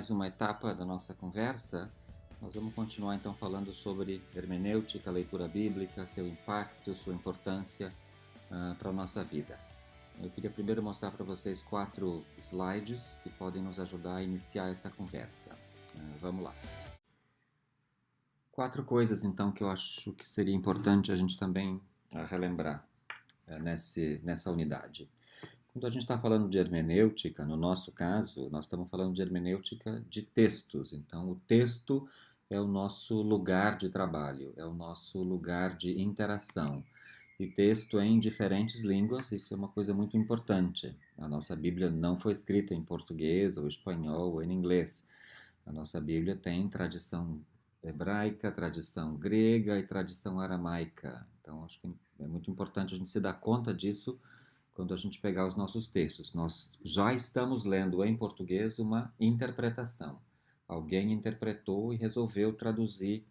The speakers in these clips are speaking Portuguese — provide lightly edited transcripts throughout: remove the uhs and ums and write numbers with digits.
mais uma etapa da nossa conversa. Nós vamos continuar então falando sobre hermenêutica, leitura bíblica, seu impacto, sua importância para a nossa vida. Eu queria primeiro mostrar para vocês 4 slides que podem nos ajudar a iniciar essa conversa. Vamos lá. 4 coisas então que eu acho que seria importante a gente também relembrar nessa unidade. Quando a gente está falando de hermenêutica, no nosso caso, nós estamos falando de hermenêutica de textos. Então, o texto é o nosso lugar de trabalho, é o nosso lugar de interação. E texto em diferentes línguas, isso é uma coisa muito importante. A nossa Bíblia não foi escrita em português, ou espanhol, ou em inglês. A nossa Bíblia tem tradição hebraica, tradição grega e tradição aramaica. Então, acho que é muito importante a gente se dar conta disso quando a gente pegar os nossos textos. Nós já estamos lendo em português uma interpretação. Alguém interpretou e resolveu traduzir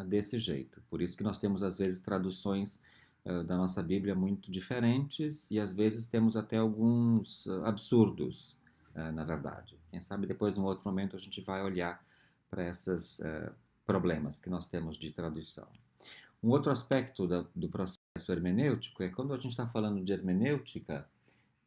desse jeito. Por isso que nós temos, às vezes, traduções da nossa Bíblia muito diferentes e, às vezes, temos até alguns absurdos, na verdade. Quem sabe depois, num outro momento, a gente vai olhar para esses problemas que nós temos de tradução. Um outro aspecto do processo hermenêutico é quando a gente está falando de hermenêutica,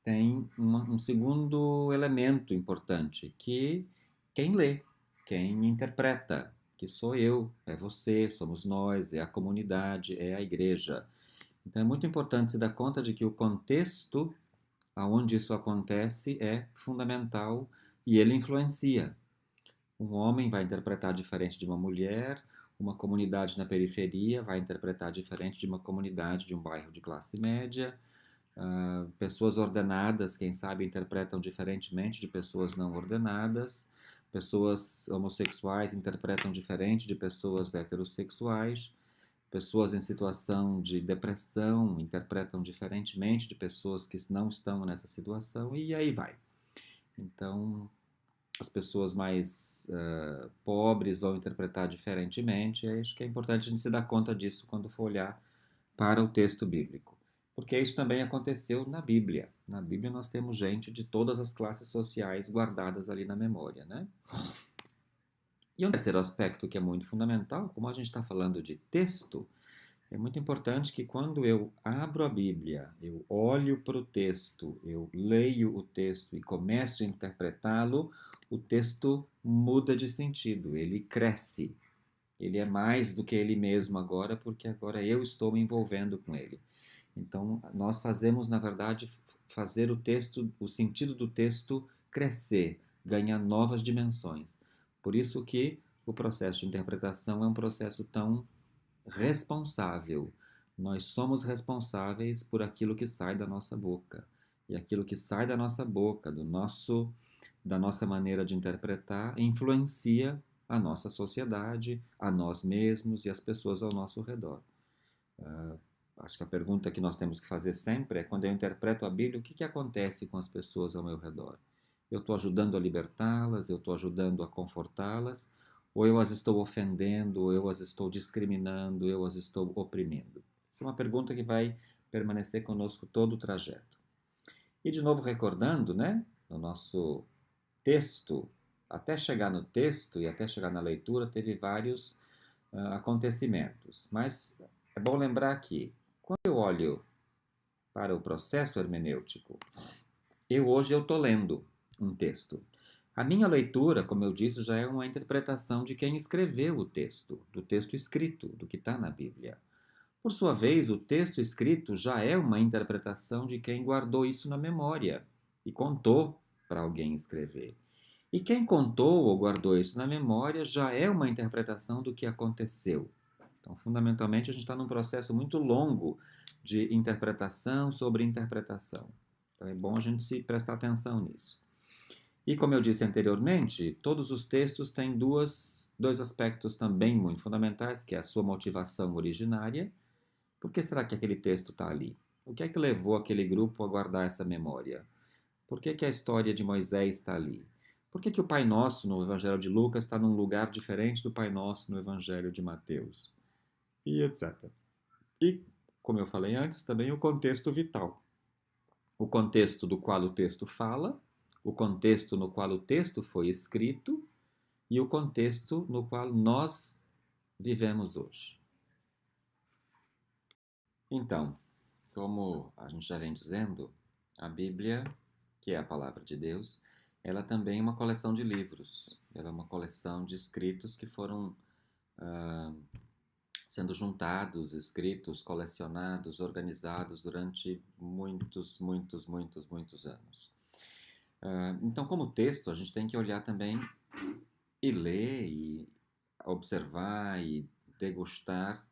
tem um segundo elemento importante, que quem lê, quem interpreta, que sou eu, é você, somos nós, é a comunidade, é a igreja. Então é muito importante se dar conta de que o contexto aonde isso acontece é fundamental e ele influencia. Um homem vai interpretar diferente de uma mulher, uma comunidade na periferia vai interpretar diferente de uma comunidade de um bairro de classe média, pessoas ordenadas, quem sabe, interpretam diferentemente de pessoas não ordenadas, pessoas homossexuais interpretam diferente de pessoas heterossexuais, pessoas em situação de depressão interpretam diferentemente de pessoas que não estão nessa situação, e aí vai. Então, as pessoas mais pobres vão interpretar diferentemente. E acho que é importante a gente se dar conta disso quando for olhar para o texto bíblico. Porque isso também aconteceu na Bíblia. Na Bíblia nós temos gente de todas as classes sociais guardadas ali na memória, né? E um terceiro aspecto que é muito fundamental, como a gente está falando de texto, é muito importante que quando eu abro a Bíblia, eu olho para o texto, eu leio o texto e começo a interpretá-lo, o texto muda de sentido, ele cresce. Ele é mais do que ele mesmo agora, porque agora eu estou me envolvendo com ele. Então, nós fazemos, na verdade, fazer o texto, o sentido do texto crescer, ganhar novas dimensões. Por isso que o processo de interpretação é um processo tão responsável. Nós somos responsáveis por aquilo que sai da nossa boca. E aquilo que sai da nossa boca, da nossa maneira de interpretar, influencia a nossa sociedade, a nós mesmos e as pessoas ao nosso redor. Acho que a pergunta que nós temos que fazer sempre é, quando eu interpreto a Bíblia, o que acontece com as pessoas ao meu redor? Eu estou ajudando a libertá-las, eu estou ajudando a confortá-las, ou eu as estou ofendendo, ou eu as estou discriminando, eu as estou oprimindo? Essa é uma pergunta que vai permanecer conosco todo o trajeto. E de novo recordando, né, no nosso texto, até chegar no texto e até chegar na leitura, teve vários acontecimentos. Mas é bom lembrar que, quando eu olho para o processo hermenêutico, hoje eu estou lendo um texto. A minha leitura, como eu disse, já é uma interpretação de quem escreveu o texto, do texto escrito, do que está na Bíblia. Por sua vez, o texto escrito já é uma interpretação de quem guardou isso na memória e contou para alguém escrever. E quem contou ou guardou isso na memória já é uma interpretação do que aconteceu. Então, fundamentalmente, a gente está num processo muito longo de interpretação sobre interpretação. Então, é bom a gente se prestar atenção nisso. E, como eu disse anteriormente, todos os textos têm dois aspectos também muito fundamentais, que é a sua motivação originária. Por que será que aquele texto está ali? O que é que levou aquele grupo a guardar essa memória? Por que a história de Moisés está ali? Por que o Pai Nosso no Evangelho de Lucas está num lugar diferente do Pai Nosso no Evangelho de Mateus? E etc. E, como eu falei antes, também o contexto vital. O contexto do qual o texto fala, o contexto no qual o texto foi escrito e o contexto no qual nós vivemos hoje. Então, como a gente já vem dizendo, a Bíblia, que é a palavra de Deus, ela também é uma coleção de livros. Ela é uma coleção de escritos que foram sendo juntados, escritos, colecionados, organizados durante muitos anos. Então, como texto, a gente tem que olhar também e ler e observar e degustar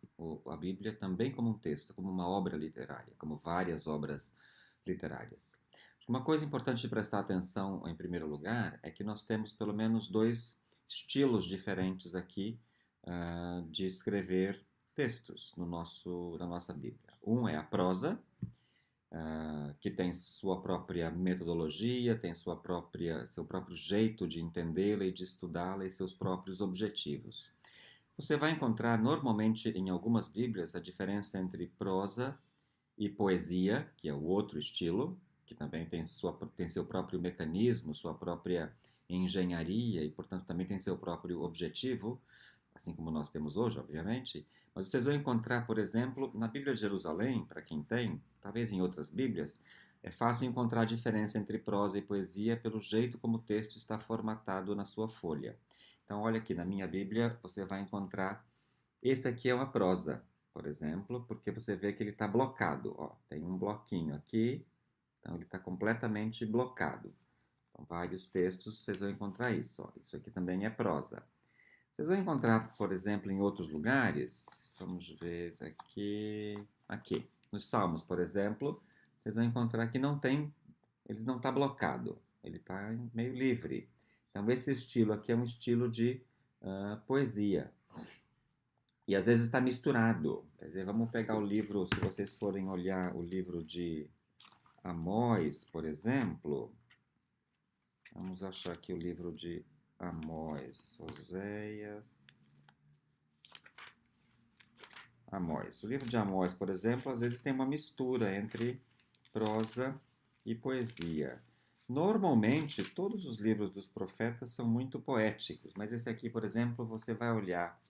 a Bíblia também como um texto, como uma obra literária, como várias obras literárias. Uma coisa importante de prestar atenção, em primeiro lugar, é que nós temos pelo menos dois estilos diferentes aqui de escrever textos na nossa Bíblia. Um é a prosa, que tem sua própria metodologia, tem seu próprio jeito de entendê-la e de estudá-la e seus próprios objetivos. Você vai encontrar normalmente em algumas Bíblias a diferença entre prosa e poesia, que é o outro estilo, que também tem seu próprio mecanismo, sua própria engenharia e, portanto, também tem seu próprio objetivo, assim como nós temos hoje, obviamente. Mas vocês vão encontrar, por exemplo, na Bíblia de Jerusalém, para quem tem, talvez em outras Bíblias, é fácil encontrar a diferença entre prosa e poesia pelo jeito como o texto está formatado na sua folha. Então, olha aqui, na minha Bíblia, você vai encontrar. Esse aqui é uma prosa, por exemplo, porque você vê que ele está blocado. Ó, tem um bloquinho aqui, então ele está completamente blocado. Então, vários textos vocês vão encontrar isso. Ó. Isso aqui também é prosa. Vocês vão encontrar, por exemplo, em outros lugares. Vamos ver aqui. Aqui. Nos Salmos, por exemplo, vocês vão encontrar que ele não está blocado. Ele está meio livre. Então, esse estilo aqui é um estilo de poesia. E às vezes está misturado. Quer dizer, vamos pegar o livro, se vocês forem olhar o livro de Amós, por exemplo. Vamos achar aqui o livro de Amós, Oséias. Amós. O livro de Amós, por exemplo, às vezes tem uma mistura entre prosa e poesia. Normalmente, todos os livros dos profetas são muito poéticos, mas esse aqui, por exemplo, você vai olhar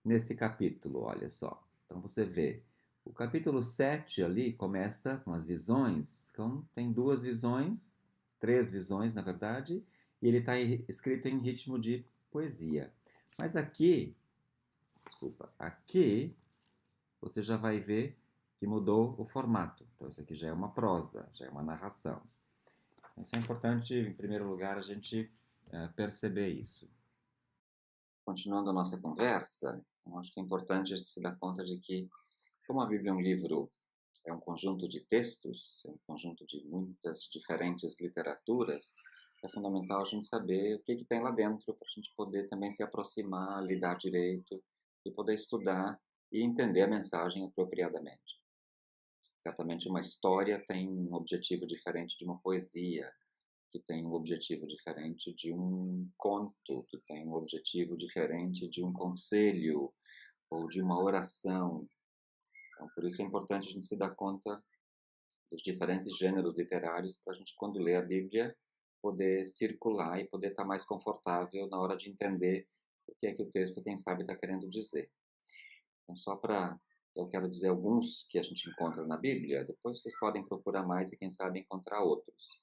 nesse capítulo, olha só. Então você vê, o capítulo 7 ali começa com as visões, então tem duas visões, três visões na verdade, e ele está escrito em ritmo de poesia. Mas aqui, aqui você já vai ver que mudou o formato. Então isso aqui já é uma prosa, já é uma narração. Então, é importante, em primeiro lugar, a gente perceber isso. Continuando a nossa conversa, eu acho que é importante a gente se dar conta de que, como a Bíblia é um livro, é um conjunto de textos, é um conjunto de muitas diferentes literaturas, é fundamental a gente saber o que tem lá dentro para a gente poder também se aproximar, lidar direito e poder estudar e entender a mensagem apropriadamente. Certamente uma história tem um objetivo diferente de uma poesia, que tem um objetivo diferente de um conto, que tem um objetivo diferente de um conselho ou de uma oração. Então, por isso é importante a gente se dar conta dos diferentes gêneros literários para a gente, quando lê a Bíblia, poder circular e poder estar mais confortável na hora de entender o que é que o texto, quem sabe, está querendo dizer. Então, eu quero dizer alguns que a gente encontra na Bíblia, depois vocês podem procurar mais e, quem sabe, encontrar outros.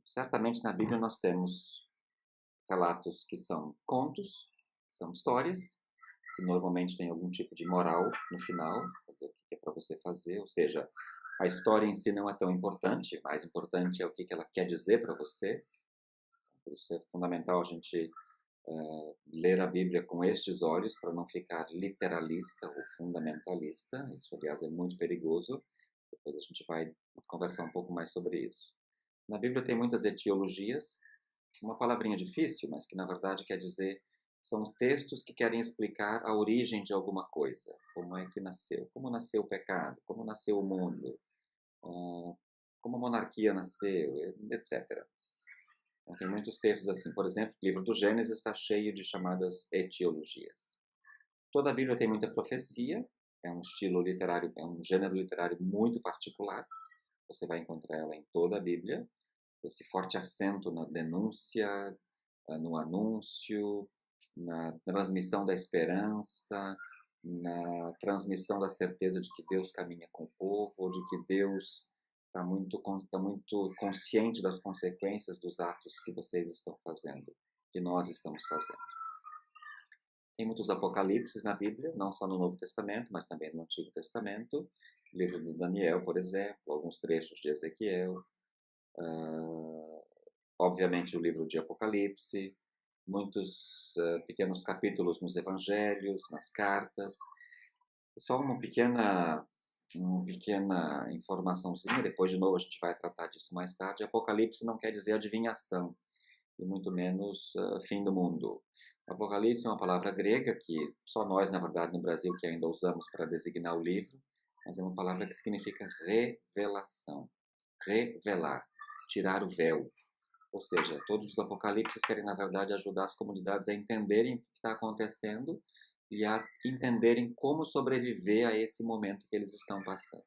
Certamente na Bíblia nós temos relatos que são contos, que são histórias, que normalmente tem algum tipo de moral no final, quer dizer, o que é para você fazer, ou seja, a história em si não é tão importante, mais importante é o que ela quer dizer para você. Por isso é fundamental a gente ler a Bíblia com estes olhos, para não ficar literalista ou fundamentalista. Isso, aliás, é muito perigoso. Depois a gente vai conversar um pouco mais sobre isso. Na Bíblia tem muitas etiologias, uma palavrinha difícil, mas que na verdade quer dizer, são textos que querem explicar a origem de alguma coisa, como é que nasceu, como nasceu o pecado, como nasceu o mundo, como a monarquia nasceu, etc. Então, tem muitos textos assim, por exemplo, o livro do Gênesis está cheio de chamadas etiologias. Toda a Bíblia tem muita profecia, é um estilo literário, é um gênero literário muito particular, você vai encontrar ela em toda a Bíblia, esse forte acento na denúncia, no anúncio, na transmissão da esperança, na transmissão da certeza de que Deus caminha com o povo, ou de que Deus tá muito consciente das consequências dos atos que vocês estão fazendo, que nós estamos fazendo. Tem muitos apocalipses na Bíblia, não só no Novo Testamento, mas também no Antigo Testamento. O livro de Daniel, por exemplo, alguns trechos de Ezequiel, obviamente o livro de Apocalipse, muitos pequenos capítulos nos Evangelhos, nas cartas. Só uma pequena informaçãozinha, depois de novo a gente vai tratar disso mais tarde. Apocalipse não quer dizer adivinhação, e muito menos fim do mundo. Apocalipse é uma palavra grega que só nós, na verdade, no Brasil, que ainda usamos para designar o livro, mas é uma palavra que significa revelação. Revelar, tirar o véu. Ou seja, todos os apocalipses querem, na verdade, ajudar as comunidades a entenderem o que está acontecendo e a entenderem como sobreviver a esse momento que eles estão passando.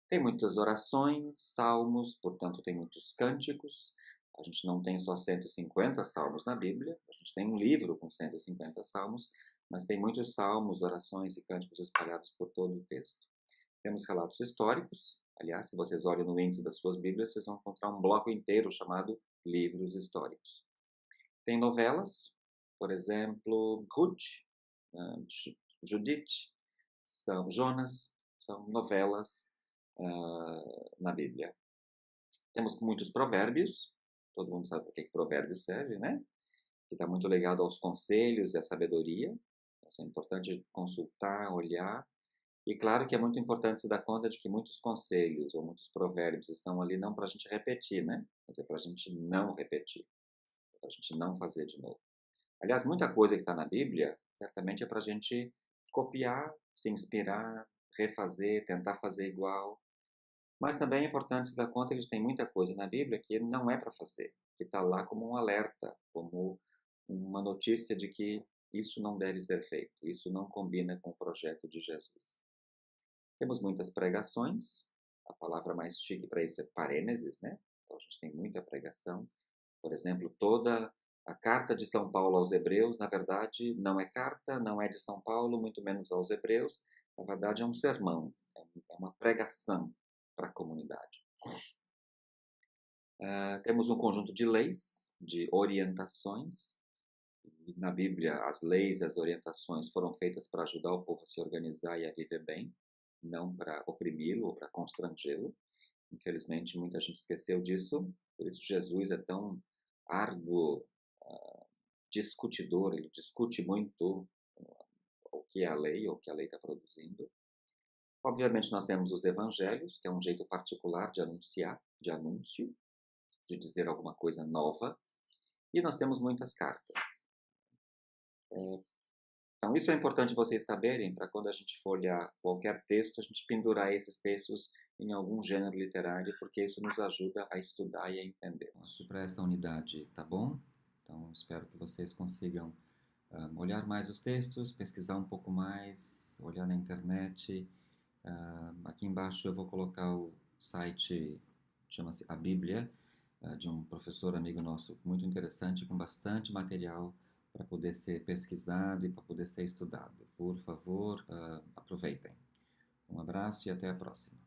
Tem muitas orações, salmos, portanto tem muitos cânticos. A gente não tem só 150 salmos na Bíblia, a gente tem um livro com 150 salmos, mas tem muitos salmos, orações e cânticos espalhados por todo o texto. Temos relatos históricos. Aliás, se vocês olham no índice das suas Bíblias, vocês vão encontrar um bloco inteiro chamado livros históricos. Tem novelas, por exemplo, Ruth, Judite, são Jonas, são novelas na Bíblia. Temos muitos provérbios, todo mundo sabe para que provérbio serve, né? Que está muito ligado aos conselhos e à sabedoria. Então, é importante consultar, olhar. E claro que é muito importante se dar conta de que muitos conselhos ou muitos provérbios estão ali não para a gente repetir, né? Mas é para a gente não repetir, para a gente não fazer de novo. Aliás, muita coisa que está na Bíblia, certamente é para a gente copiar, se inspirar, refazer, tentar fazer igual. Mas também é importante se dar conta que tem muita coisa na Bíblia que não é para fazer, que está lá como um alerta, como uma notícia de que isso não deve ser feito, isso não combina com o projeto de Jesus. Temos muitas pregações, a palavra mais chique para isso é parêneses, né? Então a gente tem muita pregação. Por exemplo, toda a carta de São Paulo aos Hebreus, na verdade, não é carta, não é de São Paulo, muito menos aos Hebreus. Na verdade, é um sermão, é uma pregação para a comunidade. Temos um conjunto de leis, de orientações. Na Bíblia, as leis e as orientações foram feitas para ajudar o povo a se organizar e a viver bem, não para oprimi-lo ou para constrangê-lo. Infelizmente, muita gente esqueceu disso, por isso Jesus é tão árduo, discutidor, ele discute muito o que é a lei, ou o que a lei está produzindo. Obviamente, nós temos os evangelhos, que é um jeito particular de anunciar, de anúncio, de dizer alguma coisa nova, e nós temos muitas cartas. Então, isso é importante vocês saberem, para quando a gente for olhar qualquer texto, a gente pendurar esses textos em algum gênero literário, porque isso nos ajuda a estudar e a entender. Para essa unidade, tá bom? Então, espero que vocês consigam olhar mais os textos, pesquisar um pouco mais, olhar na internet. Aqui embaixo eu vou colocar o site, chama-se A Bíblia, de um professor amigo nosso muito interessante, com bastante material para poder ser pesquisado e para poder ser estudado. Por favor, aproveitem. Um abraço e até a próxima.